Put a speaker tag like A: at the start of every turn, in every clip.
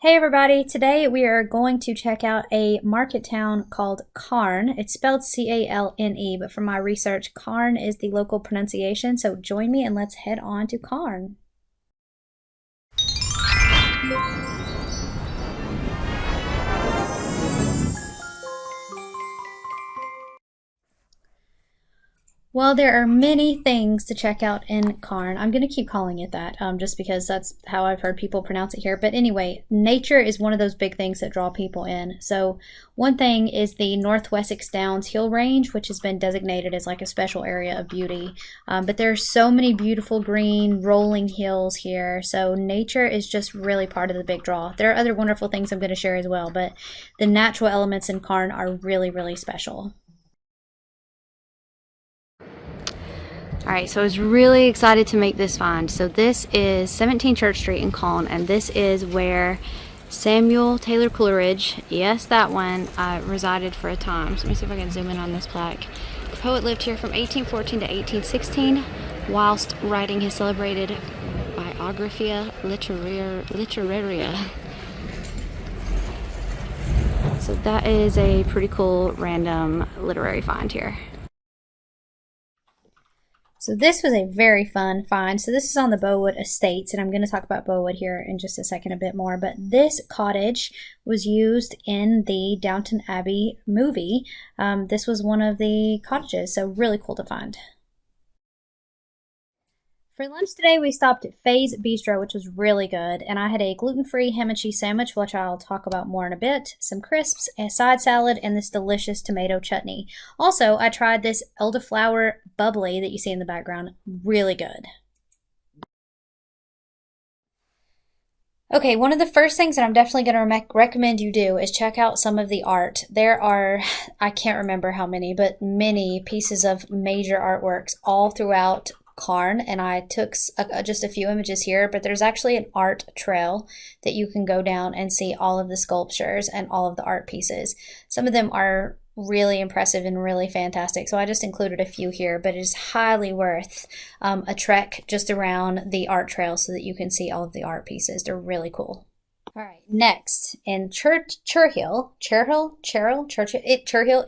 A: Hey everybody, today we are going to check out a market town called Calne. It's spelled C-A-L-N-E, but from my research, Calne is the local pronunciation, so join me and let's head on to Calne. Well, there are many things to check out in Calne. I'm going to keep calling it that just because that's how I've heard people pronounce it here. But anyway, nature is one of those big things that draw people in. So one thing is the North Wessex Downs Hill Range, which has been designated as like a special area of beauty. But there's so many beautiful green rolling hills here. So nature is just really part of the big draw. There are other wonderful things I'm going to share as well, but the natural elements in Calne are really, really special.
B: Alright, so I was really excited to make this find. So this is 17 Church Street in Calne, and this is where Samuel Taylor Coleridge, yes that one, resided for a time. So let me see if I can zoom in on this plaque. The poet lived here from 1814 to 1816 whilst writing his celebrated Biographia Literaria. So that is a pretty cool random literary find here.
A: So this was a very fun find. So this is on the Bowood Estates, and I'm going to talk about Bowood here in just a second a bit more. But this cottage was used in the Downton Abbey movie. This was one of the cottages, so really cool to find. For lunch today, we stopped at Faye's Bistro, which was really good, and I had a gluten-free ham and cheese sandwich, which I'll talk about more in a bit, some crisps, a side salad, and this delicious tomato chutney. Also, I tried this elderflower bubbly that you see in the background. Really good. Okay, one of the first things that I'm definitely going to recommend you do is check out some of the art. There are, I can't remember how many, but many pieces of major artworks all throughout Calne, and I took just a few images here, but there's actually an art trail that you can go down and see all of the sculptures and all of the art pieces. Some of them are really impressive and really fantastic, so I just included a few here, but it is highly worth a trek just around the art trail so that you can see all of the art pieces. They're really cool. All right, next in Cherhill,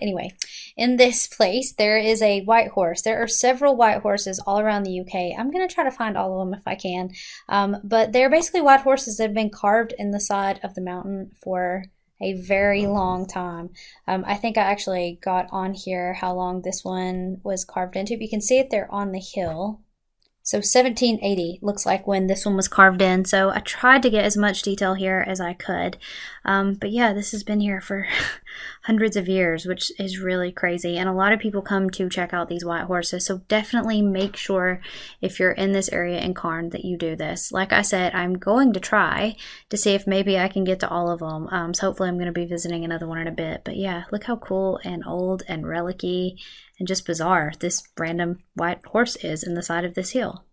A: anyway, in this place, there is a white horse. There are several white horses all around the UK. I'm going to try to find all of them if I can, but they're basically white horses that have been carved in the side of the mountain for a very long time. I think I actually got on here how long this one was carved into. You can see it there on the hill. So 1780 looks like when this one was carved in. So I tried to get as much detail here as I could. But yeah, this has been here for hundreds of years, which is really crazy. And a lot of people come to check out these white horses. So definitely make sure if you're in this area in Calne that you do this. Like I said, I'm going to try to see if maybe I can get to all of them. So hopefully I'm going to be visiting another one in a bit. But yeah, look how cool and old and relic-y and just bizarre this random white horse is in the side of this hill.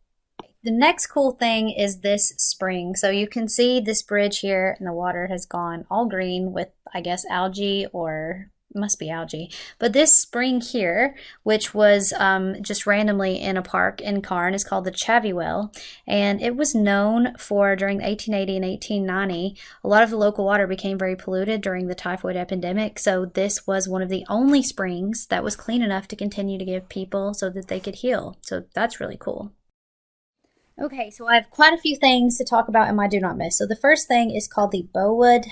A: The next cool thing is this spring. So you can see this bridge here and the water has gone all green with, I guess, algae, or must be algae. But this spring here, which was just randomly in a park in Calne, is called the Chavey well. And it was known for, during 1880 and 1890, a lot of the local water became very polluted during the typhoid epidemic. So this was one of the only springs that was clean enough to continue to give people so that they could heal. So that's really cool. Okay, so I have quite a few things to talk about in my Do Not Miss. So the first thing is called the Bowood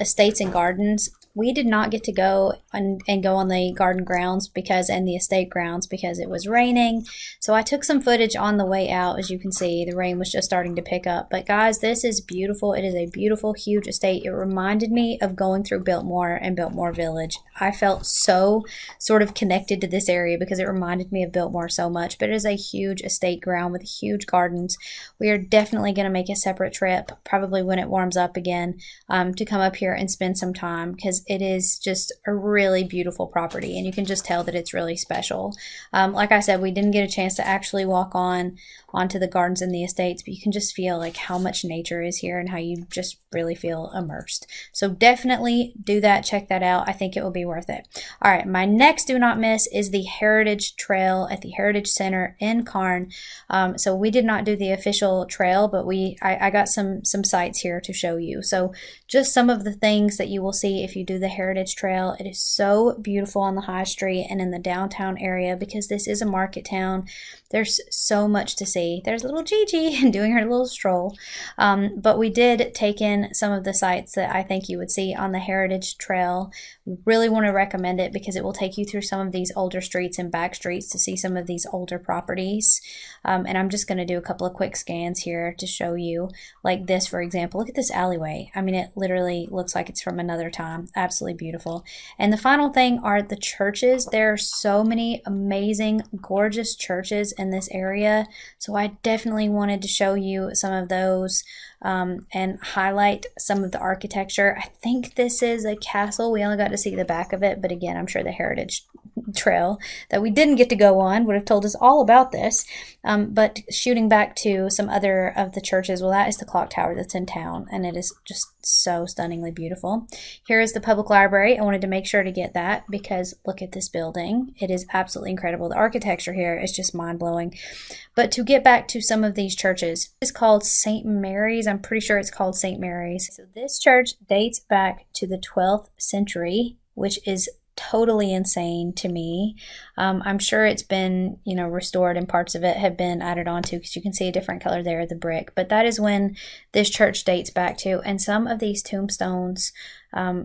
A: Estates and Gardens. We did not get to go and go on the garden grounds and the estate grounds because it was raining. So I took some footage on the way out. As you can see, the rain was just starting to pick up. But guys, this is beautiful. It is a beautiful, huge estate. It reminded me of going through Biltmore and Biltmore Village. I felt so sort of connected to this area because it reminded me of Biltmore so much. But it is a huge estate ground with huge gardens. We are definitely going to make a separate trip, probably when it warms up again, to come up here and spend some time because it is just a really beautiful property, and you can just tell that it's really special. Like I said, we didn't get a chance to actually walk on onto the gardens and the estates, but you can just feel like how much nature is here and how you just really feel immersed. So definitely do that. Check that out. I think it will be worth it. All right, my next do not miss is the Heritage Trail at the Heritage Center in Calne. So we did not do the official trail, but I got some sites here to show you. So just some of the things that you will see if you do the Heritage Trail. It is so beautiful on the high street and in the downtown area because this is a market town. There's so much to see. There's little Gigi doing her little stroll. But we did take in some of the sites that I think you would see on the Heritage Trail. We really want to recommend it because it will take you through some of these older streets and back streets to see some of these older properties. And I'm just going to do a couple of quick scans here to show you, like this, for example. Look at this alleyway. I mean, it literally looks like it's from another time. Absolutely beautiful. And the final thing are the churches. There are so many amazing, gorgeous churches in this area. So I definitely wanted to show you some of those and highlight some of the architecture. I think this is a castle. We only got to see the back of it, but again, I'm sure the Heritage Trail that we didn't get to go on would have told us all about this. But shooting back to some other of the churches, well, that is the clock tower that's in town, and it is just so stunningly beautiful. Here is the public library. I wanted to make sure to get that because look at this building. It is absolutely incredible. The architecture here is just mind-blowing. But to get back to some of these churches, it's called St. Mary's. I'm pretty sure it's called St. Mary's. So this church dates back to the 12th century, which is totally insane to me. I'm sure it's been, restored and parts of it have been added on to because you can see a different color there, the brick. But that is when this church dates back to. And some of these tombstones,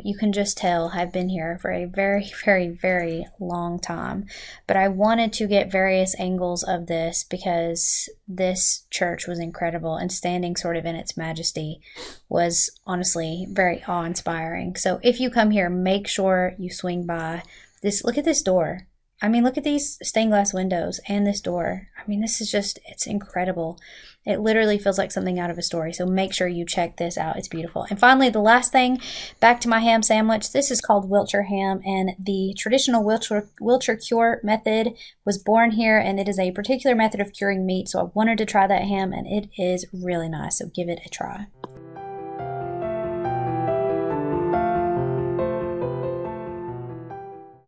A: you can just tell have been here for a very, very, very long time. But I wanted to get various angles of this because this church was incredible and standing sort of in its majesty was honestly very awe-inspiring. So if you come here, make sure you swing by this. Look at this door. I mean, look at these stained glass windows and this door. I mean, this is just, it's incredible. It literally feels like something out of a story. So make sure you check this out. It's beautiful. And finally, the last thing, back to my ham sandwich. This is called Wiltshire ham, and the traditional Wiltshire cure method was born here, and it is a particular method of curing meat. So I wanted to try that ham, and it is really nice. So give it a try.